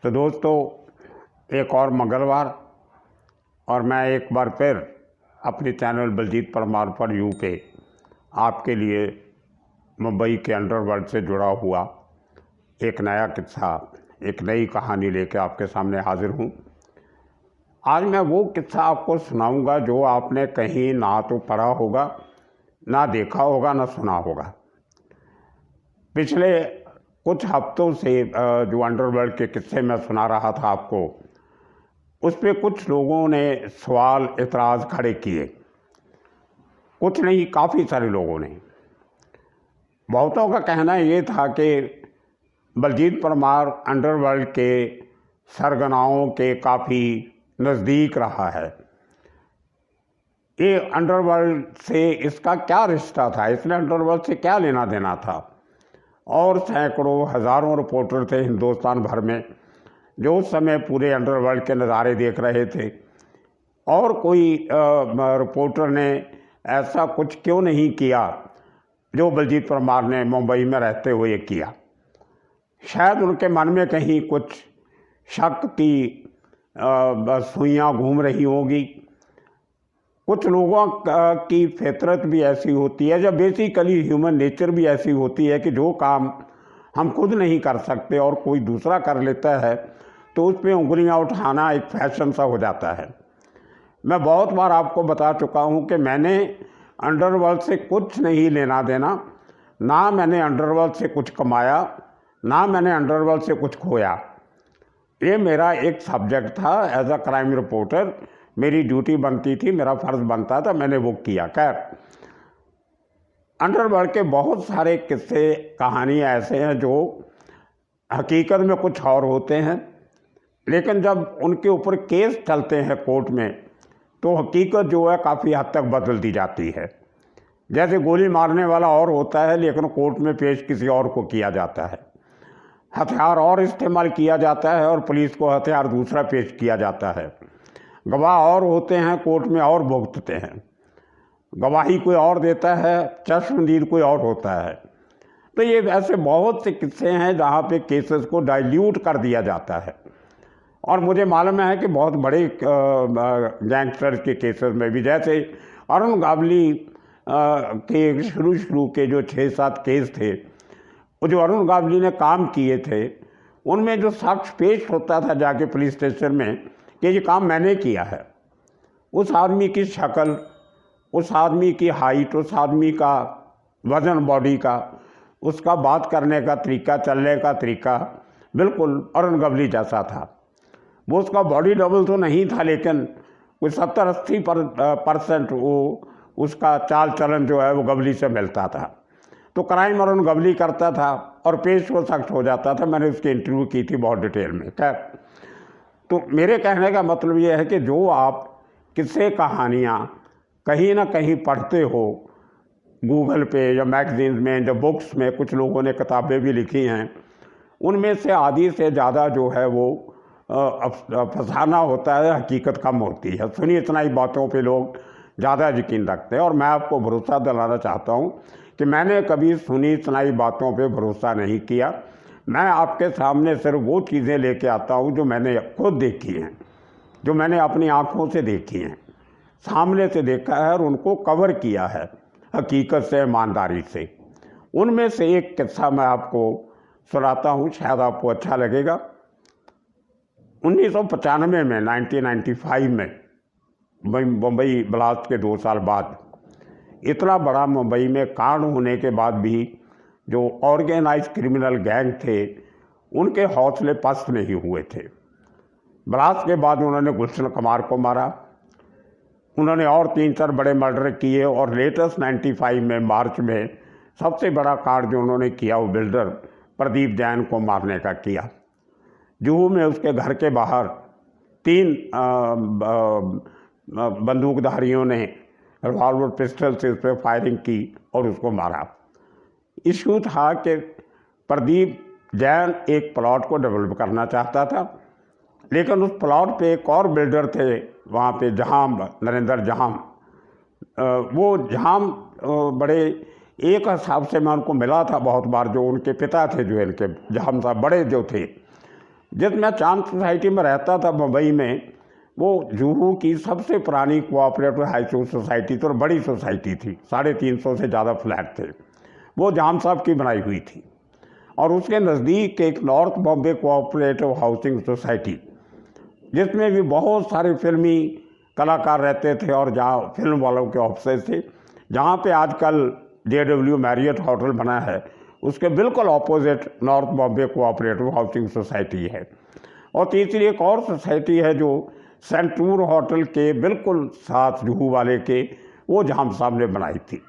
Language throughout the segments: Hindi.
तो दोस्तों, एक और मंगलवार और मैं एक बार फिर अपने चैनल बलजीत परमार पर यू पे आपके लिए मुंबई के अंडरवर्ल्ड से जुड़ा हुआ एक नया किस्सा, एक नई कहानी लेकर आपके सामने हाजिर हूँ। आज मैं वो किस्सा आपको सुनाऊंगा जो आपने कहीं ना तो पढ़ा होगा, ना देखा होगा, ना सुना होगा। पिछले कुछ हफ्तों से जो अंडरवर्ल्ड के किस्से मैं सुना रहा था आपको, उस पर कुछ लोगों ने सवाल इतराज़ खड़े किए। कुछ नहीं, काफ़ी सारे लोगों ने। बहुतों का कहना ये था कि बलजीत परमार अंडरवर्ल्ड के सरगनाओं के काफ़ी नज़दीक रहा है। ये अंडरवर्ल्ड से इसका क्या रिश्ता था, इसने अंडरवर्ल्ड से क्या लेना देना था। और सैकड़ों हज़ारों रिपोर्टर थे हिंदुस्तान भर में जो उस समय पूरे अंडरवर्ल्ड के नज़ारे देख रहे थे, और कोई रिपोर्टर ने ऐसा कुछ क्यों नहीं किया जो बलजीत परमार ने मुंबई में रहते हुए किया। शायद उनके मन में कहीं कुछ शक की सुइयाँ घूम रही होगी। कुछ लोगों की फितरत भी ऐसी होती है, जब बेसिकली ह्यूमन नेचर भी ऐसी होती है कि जो काम हम खुद नहीं कर सकते और कोई दूसरा कर लेता है तो उस पर उंगलियां उठाना एक फैशन सा हो जाता है। मैं बहुत बार आपको बता चुका हूं कि मैंने अंडरवर्ल्ड से कुछ नहीं लेना देना, ना मैंने अंडरवर्ल्ड से कुछ कमाया, ना मैंने अंडरवर्ल्ड से कुछ खोया। ये मेरा एक सब्जेक्ट था। एज अ क्राइम रिपोर्टर मेरी ड्यूटी बनती थी, मेरा फ़र्ज़ बनता था, मैंने वो किया। खैर, अंडरवर्ल्ड के बहुत सारे किस्से कहानियाँ ऐसे हैं जो हकीकत में कुछ और होते हैं, लेकिन जब उनके ऊपर केस चलते हैं कोर्ट में तो हकीकत जो है काफ़ी हद तक बदल दी जाती है। जैसे गोली मारने वाला और होता है, लेकिन कोर्ट में पेश किसी और को किया जाता है। हथियार और इस्तेमाल किया जाता है और पुलिस को हथियार दूसरा पेश किया जाता है। गवाह और होते हैं, कोर्ट में और भुगतते हैं। गवाही कोई और देता है, चश्मदीद कोई और होता है। तो ये ऐसे बहुत से किस्से हैं जहाँ पे केसेस को डाइल्यूट कर दिया जाता है। और मुझे मालूम है कि बहुत बड़े गैंगस्टर्स के केसेस में भी, जैसे अरुण गावली के शुरू के जो 6-7 केस थे, वो जो अरुण गावली ने काम किए थे, उनमें जो साक्ष्य पेश होता था जाके पुलिस स्टेशन में कि ये काम मैंने किया है, उस आदमी की शक्ल, उस आदमी की हाइट, उस आदमी का वज़न बॉडी का, उसका बात करने का तरीका, चलने का तरीका बिल्कुल अरुण गावली जैसा था। वो उसका बॉडी डबल तो नहीं था, लेकिन कोई 70-80% वो उसका चाल चलन जो है वो गावली से मिलता था। तो क्राइम अरुण गावली करता था और पेश वो शख्स हो जाता था। मैंने उसकी इंटरव्यू की थी बहुत डिटेल में। खैर, तो मेरे कहने का मतलब ये है कि जो आप किस्से कहानियाँ कहीं ना कहीं पढ़ते हो, गूगल पे या मैगजीन में, या बुक्स में, कुछ लोगों ने किताबें भी लिखी हैं, उनमें से आधी से ज़्यादा जो है वो फसाना होता है, हकीकत कम होती है। सुनी इतना ही बातों पे लोग ज़्यादा यकीन रखते हैं। और मैं आपको भरोसा दिलाना चाहता हूँ कि मैंने कभी सुनी सुनाई बातों पे भरोसा नहीं किया। मैं आपके सामने सिर्फ वो चीज़ें लेके आता हूँ जो मैंने खुद देखी हैं, जो मैंने अपनी आँखों से देखी हैं, सामने से देखा है और उनको कवर किया है हकीकत से, ईमानदारी से। उनमें से एक किस्सा मैं आपको सुनाता हूँ, शायद आपको अच्छा लगेगा। 1995 में, 1995 में मुंबई ब्लास्ट के 2 साल बाद, इतना बड़ा मुंबई में कांड होने के बाद भी जो ऑर्गेनाइज क्रिमिनल गैंग थे उनके हौसले पस्त नहीं हुए थे। ब्लास्ट के बाद उन्होंने गुलशन कुमार को मारा, उन्होंने और 3-4 बड़े मर्डर किए, और लेटेस्ट 95 में मार्च में सबसे बड़ा कांड जो उन्होंने किया वो बिल्डर प्रदीप जैन को मारने का किया। जुहू में उसके घर के बाहर 3 बंदूकधारियों ने रिवॉल्वर पिस्टल से उस पर फायरिंग की और उसको मारा। इशू था कि प्रदीप जैन एक प्लॉट को डेवलप करना चाहता था, लेकिन उस प्लॉट पे एक और बिल्डर थे वहाँ पे, जहाम, नरेंद्र जहाम। वो जहाम बड़े एक हिसाब से मैं उनको मिला था बहुत बार, जो उनके पिता थे, जो इनके जहाम साहब बड़े जो थे, जिसमें चांद सोसाइटी में रहता था मुंबई में, वो जुहू की सबसे पुरानी कोऑपरेटिव हाउसिंग सोसाइटी थी और बड़ी सोसाइटी थी, 350 से ज़्यादा फ्लैट थे। वो जाम साहब की बनाई हुई थी। और उसके नज़दीक एक north Bombay cooperative housing society, जिसमें भी बहुत सारे फिल्मी कलाकार रहते थे और जहाँ फिल्म वालों के ऑफिस थे, जहाँ पे आजकल JW मैरियट होटल बना है, उसके बिल्कुल opposite north Bombay cooperative housing society है। और तीसरी एक और सोसाइटी है जो सेंटूर होटल के बिल्कुल साथ जुहू वाले के, वो जाम साहब ने बनाई थी।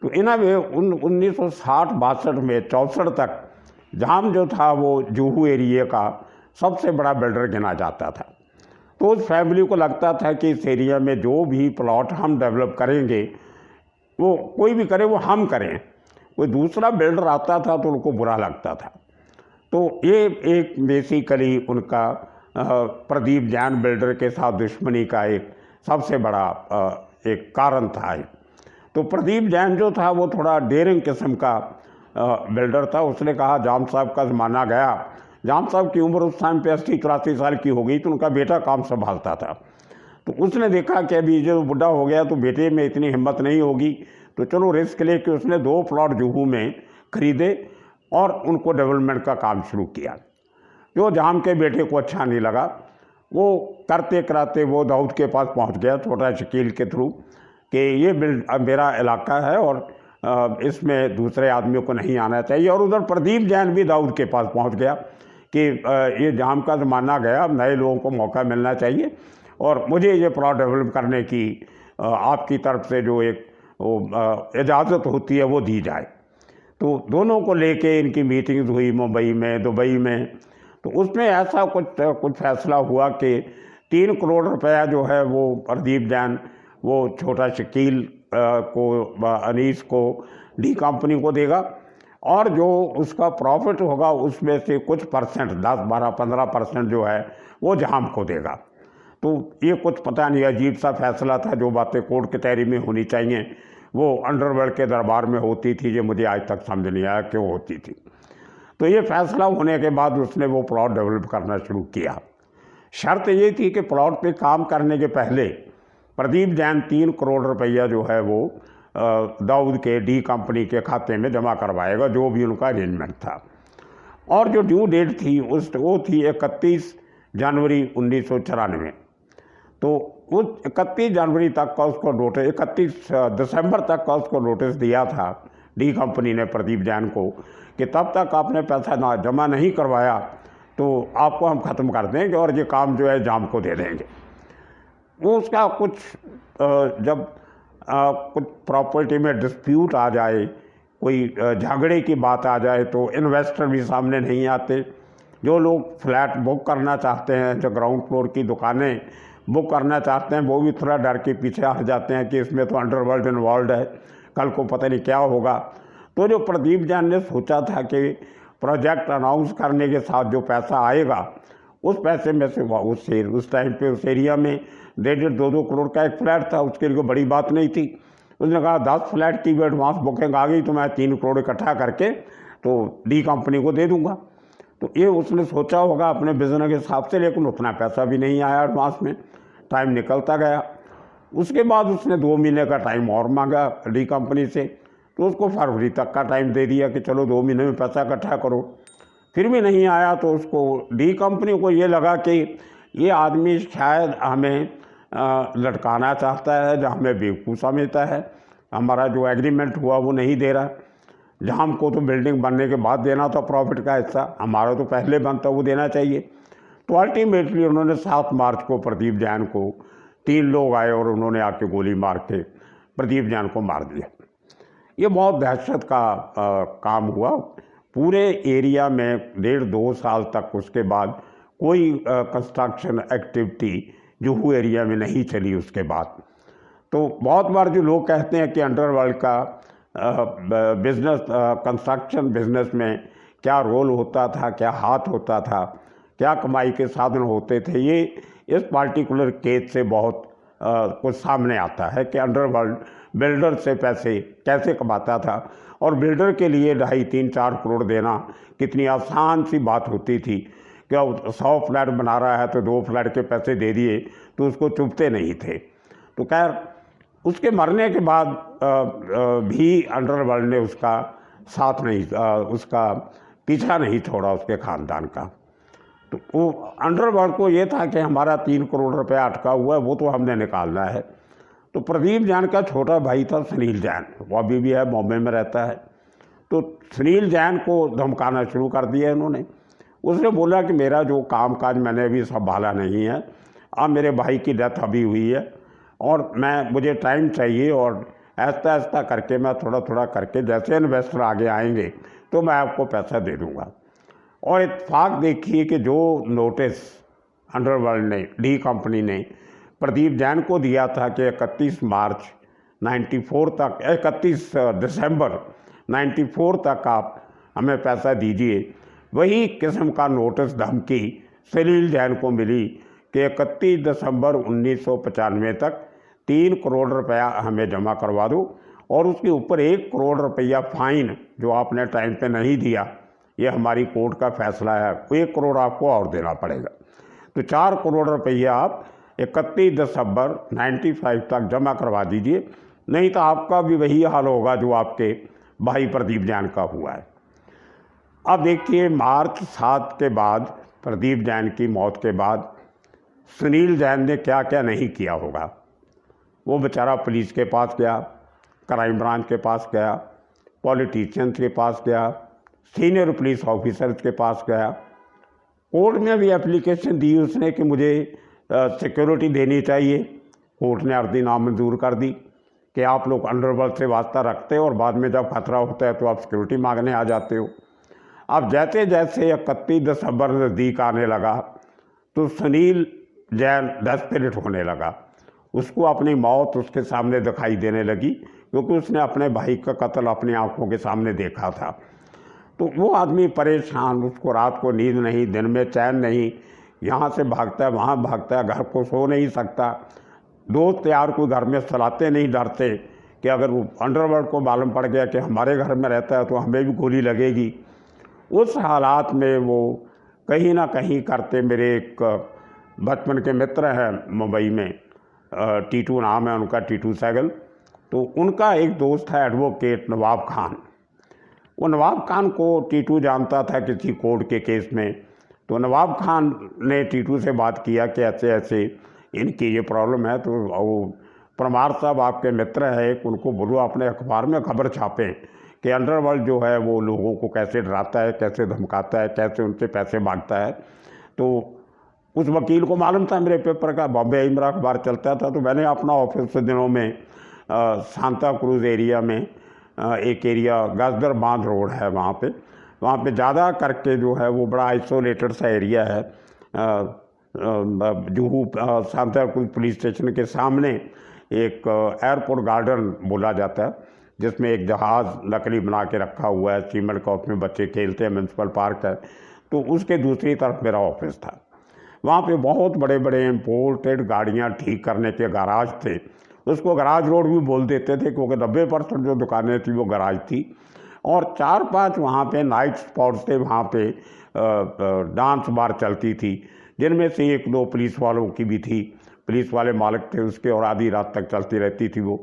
तो इन्होंने 1960-62 में 64 तक जाम जो था वो जुहू एरिया का सबसे बड़ा बिल्डर गिना जाता था। तो उस फैमिली को लगता था कि इस एरिया में जो भी प्लॉट हम डेवलप करेंगे, वो कोई भी करे वो हम करें, कोई दूसरा बिल्डर आता था तो उनको बुरा लगता था। तो ये एक बेसिकली उनका प्रदीप जैन बिल्डर के साथ दुश्मनी का एक सबसे बड़ा एक कारण था। तो प्रदीप जैन जो था वो थोड़ा डेयरिंग किस्म का बिल्डर था। उसने कहा जाम साहब का ज़माना गया। जाम साहब की उम्र उस टाइम पे 80-83 साल की हो गई, तो उनका बेटा काम संभालता था। तो उसने देखा कि अभी जो बुढ़ा हो गया तो बेटे में इतनी हिम्मत नहीं होगी, तो चलो रिस्क लेके उसने 2 प्लॉट जुहू में खरीदे और उनको डेवलपमेंट का काम शुरू किया। जो जाम के बेटे को अच्छा नहीं लगा, वो करते कराते वो दाऊद के पास पहुंच गया छोटा शकील के थ्रू कि ये मेरा इलाका है और इसमें दूसरे आदमियों को नहीं आना चाहिए। और उधर प्रदीप जैन भी दाऊद के पास पहुंच गया कि ये जाम का ज़माना गया, नए लोगों को मौका मिलना चाहिए और मुझे ये प्लॉट डेवलप करने की आपकी तरफ से जो एक इजाज़त होती है वो दी जाए। तो दोनों को लेके इनकी मीटिंग्स हुई मुंबई में, दुबई में। तो उसमें ऐसा कुछ फैसला हुआ कि 3 करोड़ रुपया जो है वो प्रदीप जैन वो छोटा शकील को, अनीस को, डी कंपनी को देगा और जो उसका प्रॉफिट होगा उसमें से कुछ परसेंट 10, 12, 15% जो है वो जाम को देगा। तो ये कुछ पता नहीं अजीब सा फैसला था। जो बातें कोर्ट कचहरी में होनी चाहिए वो अंडरवर्ल्ड के दरबार में होती थी, जो मुझे आज तक समझ नहीं आया क्यों होती थी। तो ये फैसला होने के बाद उसने वो प्लॉट डेवलप करना शुरू किया। शर्त ये थी कि प्लॉट पे काम करने के पहले प्रदीप जैन 3 करोड़ रुपया जो है वो दाऊद के डी कंपनी के खाते में जमा करवाएगा, जो भी उनका अरेंजमेंट था। और जो ड्यू डेट थी वो थी 31 जनवरी 1994। तो उस 31 जनवरी तक का उसको नोटिस, 31 दिसंबर तक का उसको नोटिस दिया था डी कंपनी ने प्रदीप जैन को कि तब तक आपने पैसा ना जमा नहीं करवाया तो आपको हम ख़त्म कर देंगे और ये काम जो है जाम को दे देंगे। वो उसका कुछ जब कुछ प्रॉपर्टी में डिस्प्यूट आ जाए, कोई झगड़े की बात आ जाए तो इन्वेस्टर भी सामने नहीं आते। जो लोग फ्लैट बुक करना चाहते हैं, जो ग्राउंड फ्लोर की दुकानें बुक करना चाहते हैं, वो भी थोड़ा डर के पीछे हट जाते हैं कि इसमें तो अंडरवर्ल्ड इन्वॉल्व है, कल को पता नहीं क्या होगा। तो जो प्रदीप जैन ने सोचा था कि प्रोजेक्ट अनाउंस करने के साथ जो पैसा आएगा उस पैसे में से उस टाइम पे उस एरिया में 1.5-2 करोड़ का एक फ्लैट था, उसके लिए बड़ी बात नहीं थी। उसने कहा 10 फ्लैट की भी एडवांस बुकिंग आ गई तो मैं 3 करोड़ इकट्ठा करके तो डी कंपनी को दे दूंगा। तो ये उसने सोचा होगा अपने बिजनेस के हिसाब से, लेकिन उतना पैसा भी नहीं आया एडवांस में। टाइम निकलता गया। उसके बाद उसने 2 महीने का टाइम और मांगा डी कंपनी से, तो उसको फरवरी तक का टाइम दे दिया कि चलो 2 महीने में पैसा इकट्ठा करो। फिर भी नहीं आया तो उसको डी कंपनी को ये लगा कि ये आदमी शायद हमें लटकाना चाहता है, जो हमें बेवकूफ़ समझता है, हमारा जो एग्रीमेंट हुआ वो नहीं दे रहा। जहाँ हमको तो बिल्डिंग बनने के बाद देना था प्रॉफिट का हिस्सा, हमारा तो पहले बनता वो देना चाहिए। तो अल्टीमेटली उन्होंने 7 मार्च को प्रदीप जैन को 3 लोग आए और उन्होंने आके गोली मार के प्रदीप जैन को मार दिया। ये बहुत दहशत का काम हुआ। पूरे एरिया में 1.5-2 साल तक उसके बाद कोई कंस्ट्रक्शन एक्टिविटी जुहू एरिया में नहीं चली उसके बाद। तो बहुत बार जो लोग कहते हैं कि अंडरवर्ल्ड का बिजनेस, कंस्ट्रक्शन बिजनेस में क्या रोल होता था, क्या हाथ होता था, क्या कमाई के साधन होते थे, ये इस पार्टिकुलर केस से बहुत कुछ सामने आता है कि अंडरवर्ल्ड बिल्डर से पैसे कैसे कमाता था और बिल्डर के लिए 2.5, 3, 4 करोड़ देना कितनी आसान सी बात होती थी क्या 100 फ्लैट बना रहा है तो 2 फ्लैट के पैसे दे दिए तो उसको चुभते नहीं थे। तो खैर उसके मरने के बाद भी अंडरवर्ल्ड ने उसका साथ नहीं, उसका पीछा नहीं छोड़ा उसके ख़ानदान का। तो वो अंडरवर्ल्ड को ये था कि हमारा 3 करोड़ रुपया अटका हुआ है, वो तो हमने निकालना है। तो प्रदीप जैन का छोटा भाई था सुनील जैन, वो अभी भी है, बॉम्बे में रहता है। तो सुनील जैन को धमकाना शुरू कर दिया इन्होंने। उसने बोला कि मेरा जो काम काज मैंने अभी संभाला नहीं है, अब मेरे भाई की डेथ अभी हुई है और मुझे टाइम चाहिए, और ऐसा ऐसा करके मैं थोड़ा थोड़ा करके जैसे इन्वेस्टर आगे आएंगे तो मैं आपको पैसा दे दूँगा। और इत्तेफाक देखिए कि जो नोटिस अंडरवर्ल्ड ने, डी कंपनी ने प्रदीप जैन को दिया था कि 31 मार्च 94 तक, 31 दिसंबर 94 तक आप हमें पैसा दीजिए, वही किस्म का नोटिस धमकी सुनील जैन को मिली कि 31 दिसंबर 1995 तक 3 करोड़ रुपया हमें जमा करवा दो, और उसके ऊपर 1 करोड़ रुपया फाइन जो आपने टाइम पे नहीं दिया, ये हमारी कोर्ट का फैसला है, 1 करोड़ आपको और देना पड़ेगा। तो 4 करोड़ रुपया आप 31 दिसंबर 95 तक जमा करवा दीजिए, नहीं तो आपका भी वही हाल होगा जो आपके भाई प्रदीप जैन का हुआ है। अब देखिए मार्च 7 के बाद, प्रदीप जैन की मौत के बाद, सुनील जैन ने क्या क्या नहीं किया होगा। वो बेचारा पुलिस के पास गया, क्राइम ब्रांच के पास गया, पॉलिटिशियंस के पास गया, सीनियर पुलिस ऑफिसर्स के पास गया, कोर्ट में भी एप्लीकेशन दी उसने कि मुझे सिक्योरिटी देनी चाहिए। कोर्ट ने अर्जी नामंजूर कर दी कि आप लोग अंडरवर्ल्ड से वास्ता रखते हो और बाद में जब खतरा होता है तो आप सिक्योरिटी मांगने आ जाते हो। अब जैसे जैसे 31 दिसंबर नज़दीक आने लगा तो सुनील जैन डेस्परेट होने लगा। उसको अपनी मौत उसके सामने दिखाई देने लगी, क्योंकि उसने अपने भाई का कत्ल अपनी आंखों के सामने देखा था। तो वो आदमी परेशान, उसको रात को नींद नहीं, दिन में चैन नहीं, यहाँ से भागता है वहाँ भागता है, घर को सो नहीं सकता। दोस्त यार कोई घर में सलाते नहीं, डरते कि अगर वो अंडरवर्ल्ड को मालूम पड़ गया कि हमारे घर में रहता है तो हमें भी गोली लगेगी। उस हालात में वो कहीं ना कहीं करते, मेरे एक बचपन के मित्र हैं मुंबई में, टीटू नाम है उनका, टीटू सहगल, तो उनका एक दोस्त है एडवोकेट नवाब खान। वो नवाब खान को टीटू जानता था किसी कोर्ट के केस में। तो नवाब खान ने टीटू से बात किया कि ऐसे ऐसे इनकी ये प्रॉब्लम है, तो वो परमार साहब आपके मित्र हैं, उनको बोलो अपने अखबार में खबर छापें कि अंडरवर्ल्ड जो है वो लोगों को कैसे डराता है, कैसे धमकाता है, कैसे उनसे पैसे मांगता है। तो उस वकील को मालूम था मेरे पेपर का, बॉम्बे मेरा अखबार चलता था, तो मैंने अपना ऑफिस दिनों में सांता क्रूज एरिया में एक एरिया गजदर बांध रोड है वहाँ पे ज़्यादा करके जो है वो बड़ा आइसोलेटेड सा एरिया है। Juhu Santa cruise police station के सामने एक एयरपोर्ट गार्डन बोला जाता है, जिसमें एक जहाज़ लकड़ी बना के रखा हुआ है, सीमेंट का, उसमें बच्चे खेलते हैं, म्यूनसिपल पार्क है। तो उसके दूसरी तरफ मेरा ऑफिस था। वहाँ पे बहुत बड़े बड़े इम्पोर्टेड गाड़ियाँ ठीक करने के गैराज थे। उसको गैराज रोड भी बोल देते थे, क्योंकि 90% जो दुकानें थी वो गैराज थी। और 4-5 वहाँ पे नाइट स्पॉट्स थे, वहाँ पे डांस बार चलती थी, जिनमें से 1-2 पुलिस वालों की भी थी, पुलिस वाले मालिक थे उसके, और आधी रात तक चलती रहती थी वो।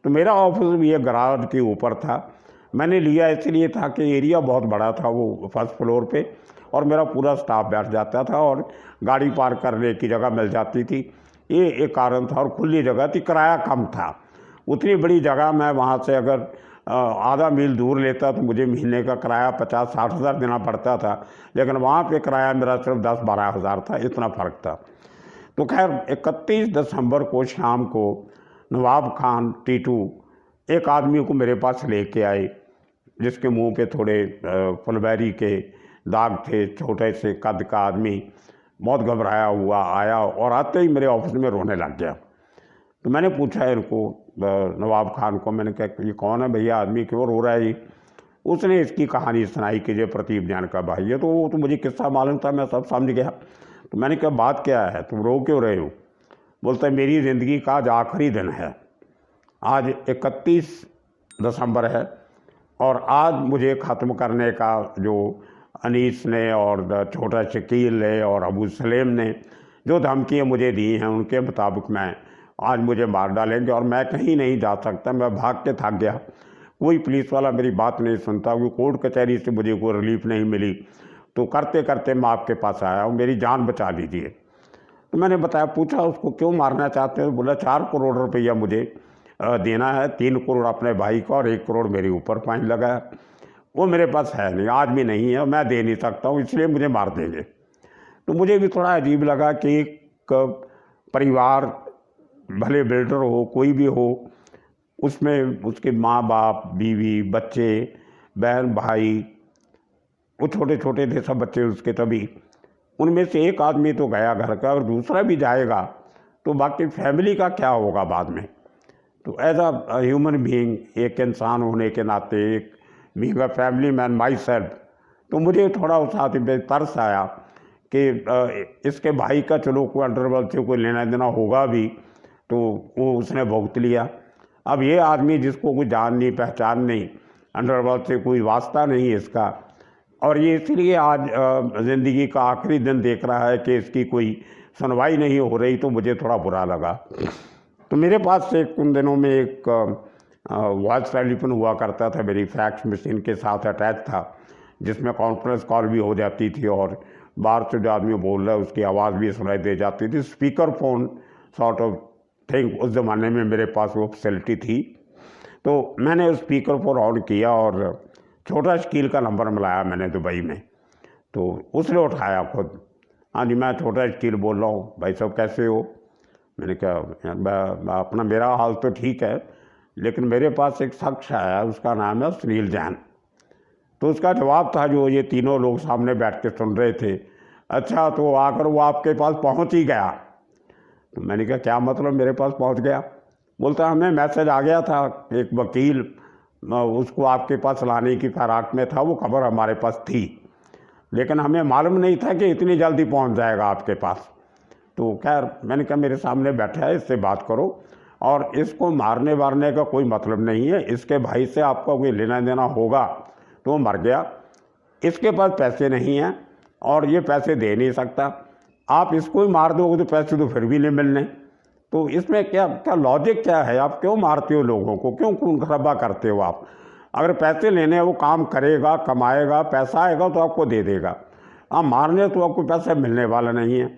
तो मेरा ऑफिस भी एक गैराज के ऊपर था। मैंने लिया इसलिए था कि एरिया बहुत बड़ा था वो फर्स्ट फ्लोर पे, और मेरा पूरा स्टाफ बैठ जाता था और गाड़ी पार्क करने की जगह मिल जाती थी, ये एक कारण था। और खुली जगह थी, किराया कम था। उतनी बड़ी जगह मैं वहाँ से अगर आधा मील दूर लेता तो मुझे महीने का किराया 50-60 हज़ार देना पड़ता था, लेकिन वहाँ पे किराया मेरा सिर्फ 10-12 हज़ार था, इतना फ़र्क था। तो खैर 31 दिसंबर को शाम को नवाब खान टीटू एक आदमी को मेरे पास लेके आए, जिसके मुंह पे थोड़े फुलबेरी के दाग थे, छोटे से कद का आदमी, बहुत घबराया हुआ आया और आते ही मेरे ऑफिस में रोने लग गया। तो मैंने पूछा इनको, नवाब खान को, मैंने कहा ये कौन है भैया, आदमी क्यों रो रहा है ये? उसने इसकी कहानी सुनाई कि ये प्रदीप जैन का भाई है। तो वो तो मुझे किस्सा मालूम था, मैं सब समझ गया। तो मैंने कहा बात क्या है, तुम रो क्यों रहे हो? बोलता है मेरी ज़िंदगी का आज आखिरी दिन है, आज 31 दिसंबर है, और आज मुझे ख़त्म करने का जो अनीस ने और छोटा शकील ने और अबू सलेम ने जो धमकियाँ मुझे दी हैं उनके मुताबिक मैं आज मुझे मार डालेंगे और मैं कहीं नहीं जा सकता। मैं भाग के थक गया, कोई पुलिस वाला मेरी बात नहीं सुनता, कोई कोर्ट कचहरी से मुझे कोई रिलीफ नहीं मिली। तो करते करते मैं आपके पास आया हूँ, मेरी जान बचा लीजिए। तो मैंने बताया, पूछा उसको क्यों मारना चाहते हो? बोला 4 करोड़ रुपया मुझे देना है, 3 करोड़ अपने भाई का और 1 करोड़ मेरे ऊपर फाइन लगा है। वो मेरे पास है नहीं, आज भी नहीं है, मैं दे नहीं सकता हूँ, इसलिए मुझे मार देंगे। तो मुझे भी थोड़ा अजीब लगा कि एक परिवार, भले बिल्डर हो कोई भी हो, उसमें उसके माँ बाप, बीवी, बच्चे, बहन भाई, वो छोटे छोटे थे सब बच्चे उसके, तभी उनमें से एक आदमी तो गया घर का और दूसरा भी जाएगा, तो बाकी फैमिली का क्या होगा बाद में। तो एज अ ह्यूमन बीइंग, एक इंसान होने के नाते, एक being a family man my self, तो मुझे थोड़ा उस आदमी पे तरस आया कि इसके भाई का चलो कोई अंडरवर्ल्ड से कोई लेना देना होगा भी, तो वो उसने भुगत लिया। अब ये आदमी जिसको कोई जान नहीं पहचान नहीं, अंडरवर्ल्ड से कोई वास्ता नहीं इसका, और ये इसलिए आज ज़िंदगी का आखिरी दिन देख रहा है कि इसकी कोई सुनवाई नहीं हो रही, तो मुझे थोड़ा बुरा लगा। तो मेरे पास एक उन दिनों में एक वॉइस टेलीफोन हुआ करता था, मेरी फैक्स मशीन के साथ अटैच था, जिसमें कॉन्फ्रेंस कॉल भी हो जाती थी और बाहर से जो आदमी बोल रहा है उसकी आवाज़ भी सुनाई दे जाती थी। Speaker phone sort of thing उस ज़माने में मेरे पास वो फैसिलिटी थी। तो मैंने उस स्पीकर फ़ोन ऑन किया और छोटा शकील का नंबर मिलाया मैंने दुबई में। तो उसने उठाया खुद, हाँ जी मैं छोटा शकील बोल रहा हूँ, भाई साहब कैसे हो? मैंने कहा अपना मेरा हाल तो ठीक है, लेकिन मेरे पास एक शख्स आया, उसका नाम है सुनील जैन। तो उसका जवाब था जो ये तीनों लोग सामने बैठ के सुन रहे थे, अच्छा तो आकर वो आपके पास पहुंच ही गया। तो मैंने कहा क्या मतलब मेरे पास पहुंच गया? बोलता हमें मैसेज आ गया था, एक वकील उसको आपके पास लाने की फिराक में था, वो खबर हमारे पास थी, लेकिन हमें मालूम नहीं था कि इतनी जल्दी पहुंच जाएगा आपके पास। तो खैर मैंने कहा मेरे सामने बैठा है, इससे बात करो, और इसको मारने वारने का कोई मतलब नहीं है, इसके भाई से आपका कोई लेना देना होगा तो वो मर गया, इसके पास पैसे नहीं हैं और ये पैसे दे नहीं सकता, आप इसको ही मार दोगे तो पैसे तो फिर भी नहीं मिलने। तो इसमें क्या क्या लॉजिक क्या है? आप क्यों मारते हो लोगों को, क्यों खून खराबा करते हो आप? अगर पैसे लेने हैं, वो काम करेगा, कमाएगा, पैसा आएगा तो आपको दे देगा, आप मारने तो आपको पैसा मिलने वाला नहीं है।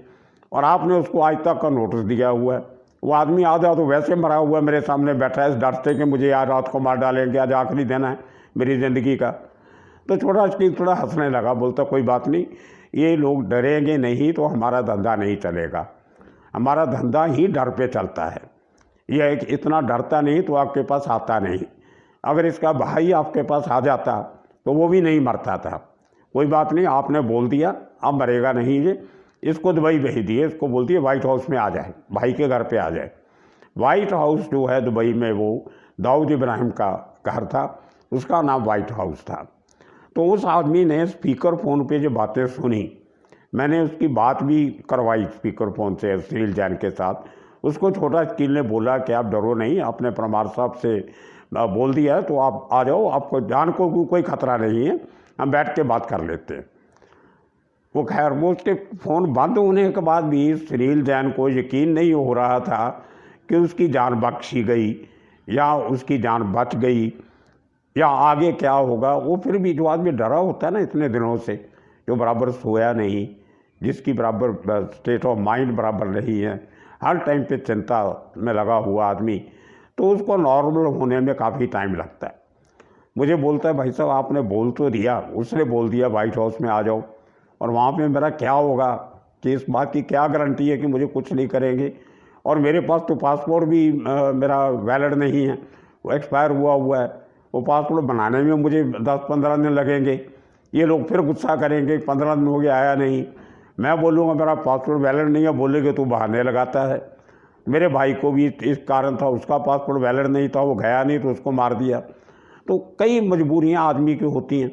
और आपने उसको आज तक का नोटिस दिया हुआ है, वो आदमी आधा तो वैसे मरा हुआ है, मेरे सामने बैठा है इस डर से कि मुझे आज रात को मार डालेंगे, आज आखिरी दिन है मेरी ज़िंदगी का। तो छोटा शकील थोड़ा हंसने लगा, बोलता कोई बात नहीं, ये लोग डरेंगे नहीं तो हमारा धंधा नहीं चलेगा, हमारा धंधा ही डर पे चलता है, ये एक इतना डरता नहीं तो आपके पास आता नहीं, अगर इसका भाई आपके पास आ जाता तो वो भी नहीं मरता था। कोई बात नहीं, आपने बोल दिया, अब मरेगा नहीं ये, इसको दुबई भेज दिए, इसको बोल दिए वाइट हाउस में आ जाए, भाई के घर पे आ जाए। वाइट हाउस जो है दुबई में, वो दाऊद इब्राहिम का घर था, उसका नाम वाइट हाउस था। तो उस आदमी ने स्पीकर फ़ोन पे जो बातें सुनी, मैंने उसकी बात भी करवाई स्पीकर फ़ोन से सुनील जैन के साथ। उसको छोटा शकील ने बोला कि आप डरो नहीं, आपने परमार साहब से बोल दिया है तो आप आ जाओ, आपको जान को कोई ख़तरा नहीं है, हम बैठ के बात कर लेते हैं। वो खैर वो उसके फ़ोन बंद होने के बाद भी सुनील जैन को यकीन नहीं हो रहा था कि उसकी जान बख्शी गई या उसकी जान बच गई या आगे क्या होगा। वो फिर भी जो आदमी डरा होता है ना इतने दिनों से, जो बराबर सोया नहीं, जिसकी बराबर स्टेट ऑफ माइंड बराबर नहीं है, हर टाइम पे चिंता में लगा हुआ आदमी, तो उसको नॉर्मल होने में काफ़ी टाइम लगता है। मुझे बोलता है भाई साहब आपने बोल तो दिया, उसने बोल दिया वाइट हाउस में आ जाओ, और वहाँ पे मेरा क्या होगा, कि इस बात की क्या गारंटी है कि मुझे कुछ नहीं करेंगे? और मेरे पास तो पासपोर्ट भी मेरा वैलिड नहीं है, वो एक्सपायर हुआ है, वो पासपोर्ट बनाने में मुझे 10-15 दिन लगेंगे, ये लोग फिर गुस्सा करेंगे 15 दिन हो गया आया नहीं, मैं बोलूँगा मेरा पासपोर्ट वैलिड नहीं है, बोलेंगे तू बहाने लगाता है। मेरे भाई को भी इस कारण था, उसका पासपोर्ट वैलिड नहीं था, वो गया नहीं तो उसको मार दिया। तो कई मजबूरियाँ आदमी की होती हैं।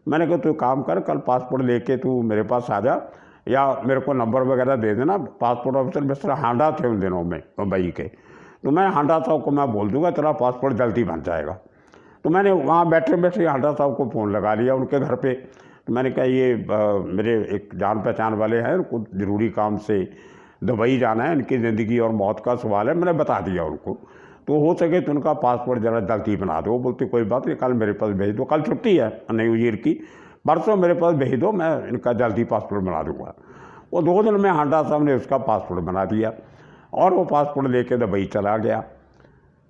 मैंने कहा तू काम कर, कल पासपोर्ट लेके तू मेरे पास आ जा, या मेरे को नंबर वगैरह दे देना। पासपोर्ट ऑफिसर मिस्टर हांडा थे उन दिनों में मुंबई के, तो मैं हांडा साहब को मैं बोल दूँगा तेरा पासपोर्ट जल्दी बन जाएगा। तो मैंने वहाँ बैठे बैठे हांडा साहब को फ़ोन लगा लिया उनके घर पे। तो मैंने कहा ये मेरे एक जान पहचान वाले हैं, कुछ ज़रूरी काम से दुबई जाना है, इनकी ज़िंदगी और मौत का सवाल है। मैंने बता दिया उनको, तो हो सके तो उनका पासपोर्ट ज़रा जल्दी बना दो। वो बोलते कोई बात नहीं, कल मेरे पास भेज दो, कल छुट्टी है न्यू ईयर की, परसों मेरे पास भेज दो, मैं इनका जल्दी पासपोर्ट बना दूँगा। वो 2 दिन में हांडा साहब ने उसका पासपोर्ट बना दिया और वो पासपोर्ट लेके दुबई चला गया।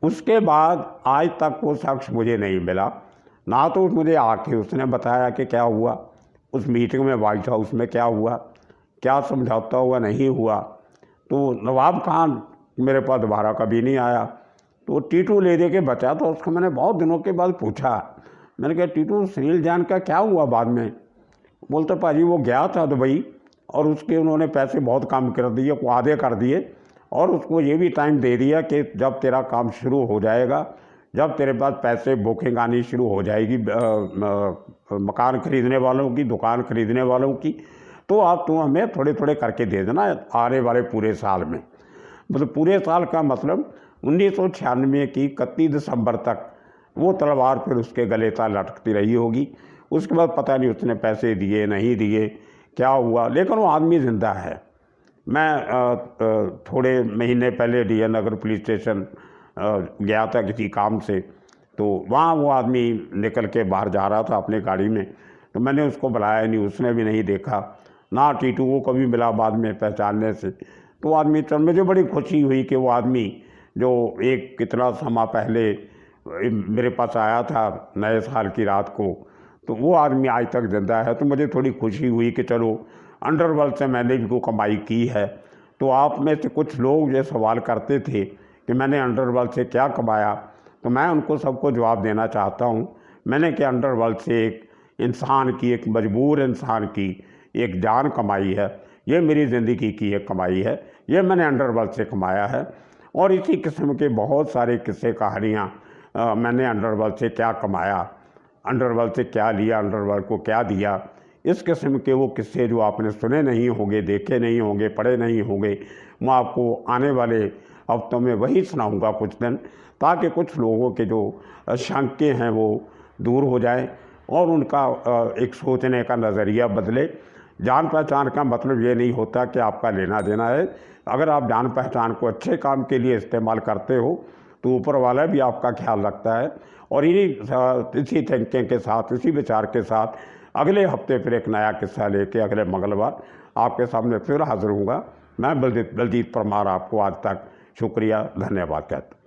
उसके बाद आज तक वो शख्स मुझे नहीं मिला, ना तो मुझे आके उसने बताया कि क्या हुआ उस मीटिंग में, वाइट हाउस में क्या हुआ, क्या समझौता हुआ, नहीं हुआ। तो नवाब खान मेरे पास दोबारा कभी नहीं आया। तो टीटू ले दे के बचा, तो उसको मैंने बहुत दिनों के बाद पूछा, मैंने कहा टीटू सुनील जान का क्या हुआ बाद में? बोलते भाजी वो गया था दुबई और उसके उन्होंने पैसे बहुत कम कर दिए, आधे कर दिए, और उसको ये भी टाइम दे दिया कि जब तेरा काम शुरू हो जाएगा, जब तेरे पास पैसे बुकिंग आनी शुरू हो जाएगी मकान ख़रीदने वालों की, दुकान ख़रीदने वालों की, तो आप तुम हमें थोड़े थोड़े करके दे देना आने वाले पूरे साल में। मतलब पूरे साल का मतलब 1996 की 31 दिसंबर तक वो तलवार फिर उसके गले तक लटकती रही होगी। उसके बाद पता नहीं उसने पैसे दिए नहीं दिए, क्या हुआ, लेकिन वो आदमी ज़िंदा है। मैं थोड़े महीने पहले डी नगर पुलिस स्टेशन गया था किसी काम से, तो वहाँ वो आदमी निकल के बाहर जा रहा था अपने गाड़ी में, तो मैंने उसको बुलाया नहीं, उसने भी नहीं देखा, ना टीटू को कभी मिला बाद में पहचानने से। तो आदमी चल, मुझे बड़ी खुशी हुई कि वो आदमी जो एक कितना समय पहले मेरे पास आया था नए साल की रात को, तो वो आदमी आज तक ज़िंदा है। तो मुझे थोड़ी खुशी हुई कि चलो अंडरवर्ल्ड से मैंने भी को कमाई की है। तो आप में से कुछ लोग ये सवाल करते थे कि मैंने अंडरवर्ल्ड से क्या कमाया, तो मैं उनको सबको जवाब देना चाहता हूँ, मैंने कि अंडरवर्ल्ड से एक इंसान की, एक मजबूर इंसान की एक जान कमाई है। ये मेरी ज़िंदगी की एक कमाई है, ये मैंने अंडरवर्ल्ड से कमाया है। और इसी किस्म के बहुत सारे किस्से कहानियाँ, मैंने अंडरवर्ल्ड से क्या कमाया, अंडरवर्ल्ड से क्या लिया, अंडरवर्ल्ड को क्या दिया, इस किस्म के वो किस्से जो आपने सुने नहीं होंगे, देखे नहीं होंगे, पढ़े नहीं होंगे, मैं आपको आने वाले हफ्तों में वही सुनाऊंगा कुछ दिन, ताकि कुछ लोगों के जो शंके हैं वो दूर हो जाएं और उनका एक सोचने का नज़रिया बदले। जान पहचान का मतलब ये नहीं होता कि आपका लेना देना है। अगर आप जान पहचान को अच्छे काम के लिए इस्तेमाल करते हो तो ऊपर वाला भी आपका ख्याल रखता है। और इसी थिंकिंग के साथ, इसी विचार के साथ अगले हफ्ते फिर एक नया किस्सा लेके अगले मंगलवार आपके सामने फिर हाजिर हूँगा। मैं बलजीत परमार आपको आज तक शुक्रिया, धन्यवाद कहता हूँ।